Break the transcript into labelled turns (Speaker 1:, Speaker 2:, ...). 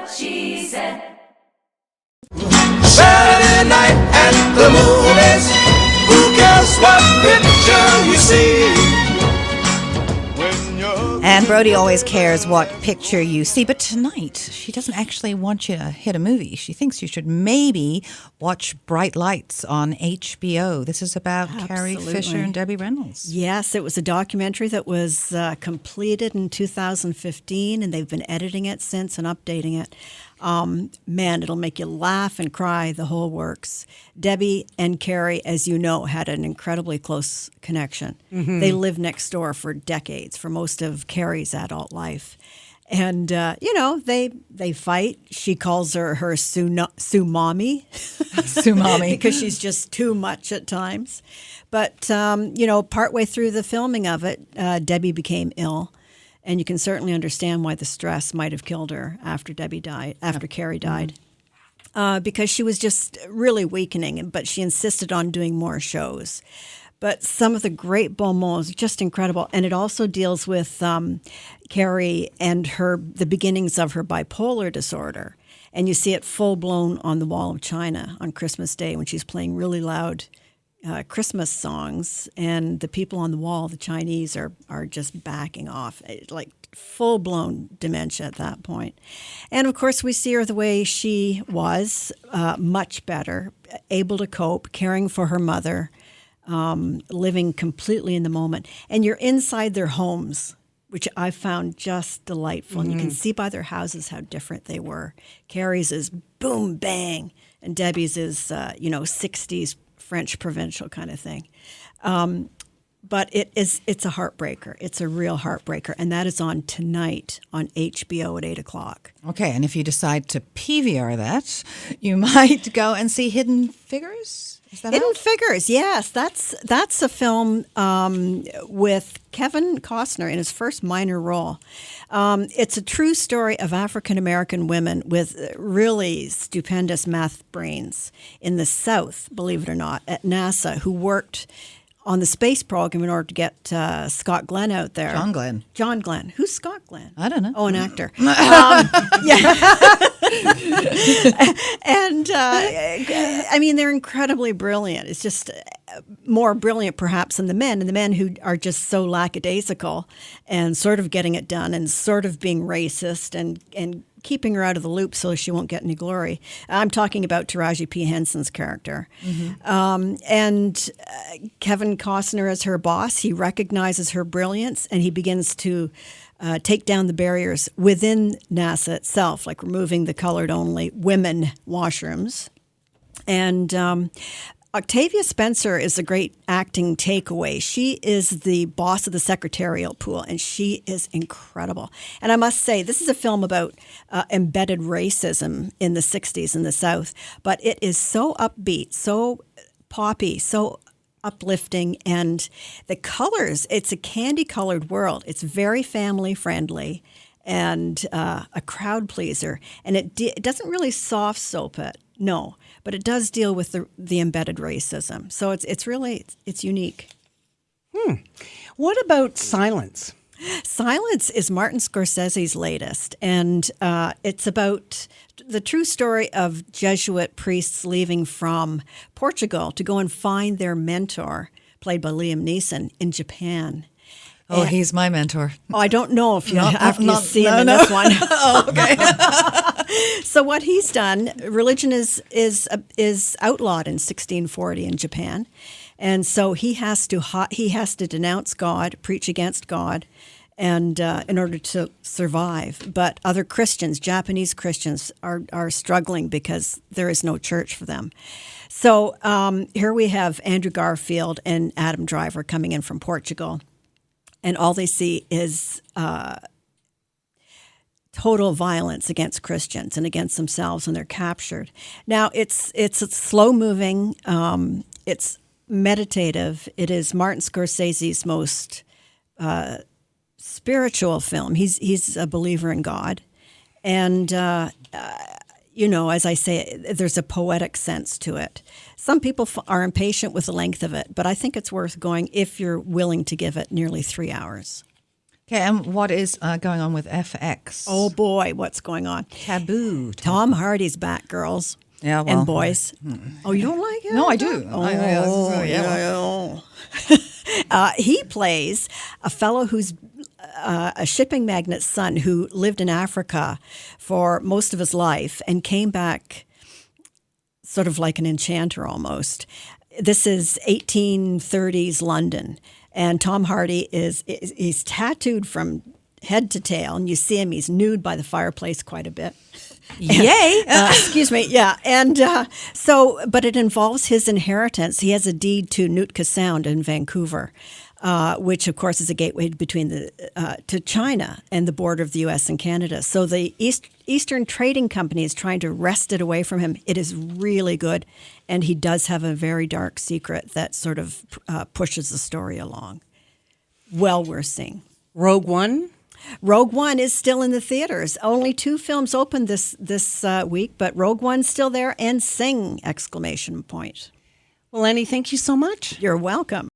Speaker 1: what she said.
Speaker 2: Saturday night at the movies. Who cares what picture you see?
Speaker 3: Anne Brodie always cares what picture you see, but tonight she doesn't actually want you to hit a movie. She thinks you should maybe watch Bright Lights on HBO. This is about Carrie Fisher and Debbie Reynolds.
Speaker 4: Yes, it was a documentary that was completed in 2015, and they've been editing it since and updating it. Man, it'll make you laugh and cry, the whole works. Debbie and Carrie, as you know, had an incredibly close connection. Mm-hmm. They lived next door for decades, for most of Carrie's adult life. And, they fight. She calls her Sue Mommy.
Speaker 3: Sue Mommy.
Speaker 4: Because she's just too much at times. But, partway through the filming of it, Debbie became ill. And you can certainly understand why the stress might have killed her after Carrie died, because she was just really weakening. But she insisted on doing more shows. But some of the great bon mots, just incredible. And it also deals with Carrie and the beginnings of her bipolar disorder. And you see it full blown on the Wall of China on Christmas Day when she's playing really loud Christmas songs, and the people on the wall, the Chinese, are just backing off, like full-blown dementia at that point. And, of course, we see her the way she was, much better, able to cope, caring for her mother, living completely in the moment. And you're inside their homes, which I found just delightful. Mm-hmm. And you can see by their houses how different they were. Carrie's is boom, bang, and Debbie's is, 60s French provincial kind of thing. But it's a heartbreaker. It's a real heartbreaker. And that is on tonight on HBO at 8 o'clock.
Speaker 3: Okay, and if you decide to PVR that, you might go and see Hidden Figures? Is that
Speaker 4: Hidden
Speaker 3: out?
Speaker 4: Figures, yes. That's a film with Kevin Costner in his first minor role. It's a true story of African-American women with really stupendous math brains in the South, believe it or not, at NASA, who worked on the space program in order to get Scott Glenn out there.
Speaker 3: John Glenn.
Speaker 4: Who's Scott Glenn?
Speaker 3: I don't know.
Speaker 4: Oh, an actor. And, they're incredibly brilliant. It's just more brilliant, perhaps, than the men. And the men who are just so lackadaisical and sort of getting it done and sort of being racist and keeping her out of the loop so she won't get any glory. I'm talking about Taraji P. Henson's character. Mm-hmm. And Kevin Costner as her boss, he recognizes her brilliance, and he begins to take down the barriers within NASA itself, like removing the colored-only women washrooms. And Octavia Spencer is a great acting takeaway. She is the boss of the secretarial pool, and she is incredible. And I must say, this is a film about embedded racism in the 60s in the South, but it is so upbeat, so poppy, so uplifting, and the colors, it's a candy-colored world. It's very family-friendly and a crowd pleaser. And it doesn't really soft soap it, no, but it does deal with the embedded racism. So it's really unique.
Speaker 5: What about Silence?
Speaker 4: Silence is Martin Scorsese's latest, and it's about the true story of Jesuit priests leaving from Portugal to go and find their mentor, played by Liam Neeson, in Japan.
Speaker 3: Oh, he's my mentor.
Speaker 4: Oh, I don't know if you see him in this one.
Speaker 3: Oh, okay.
Speaker 4: So what he's done, religion is outlawed in 1640 in Japan, and so he has to denounce God, preach against God, and in order to survive. But other Christians, Japanese Christians, are struggling because there is no church for them. So here we have Andrew Garfield and Adam Driver coming in from Portugal. And all they see is total violence against Christians and against themselves, and they're captured. Now, it's slow moving. It's meditative. It is Martin Scorsese's most spiritual film. He's a believer in God, and as I say, there's a poetic sense to it. Some people are impatient with the length of it, but I think it's worth going if you're willing to give it nearly 3 hours.
Speaker 3: Okay, and what is going on with FX?
Speaker 4: Oh boy, what's going on?
Speaker 3: Taboo.
Speaker 4: Tom Hardy's back, girls.
Speaker 3: Yeah, well,
Speaker 4: and boys. Oh, you don't like it?
Speaker 3: No, I do.
Speaker 4: He plays a fellow who's a shipping magnate's son who lived in Africa for most of his life and came back sort of like an enchanter almost. This is 1830s London, and Tom Hardy he's tattooed from head to tail, and you see him, he's nude by the fireplace quite a bit.
Speaker 3: Yay!
Speaker 4: Excuse me, yeah. And but it involves his inheritance. He has a deed to Nootka Sound in Vancouver, which, of course, is a gateway between to China and the border of the U.S. and Canada. So the Eastern Trading Company is trying to wrest it away from him. It is really good, and he does have a very dark secret that sort of pushes the story along. Well worth seeing.
Speaker 5: Rogue One?
Speaker 4: Rogue One is still in the theaters. Only 2 films opened this week, but Rogue One's still there, and Sing! Exclamation point.
Speaker 5: Well, Annie, thank you so much.
Speaker 4: You're welcome.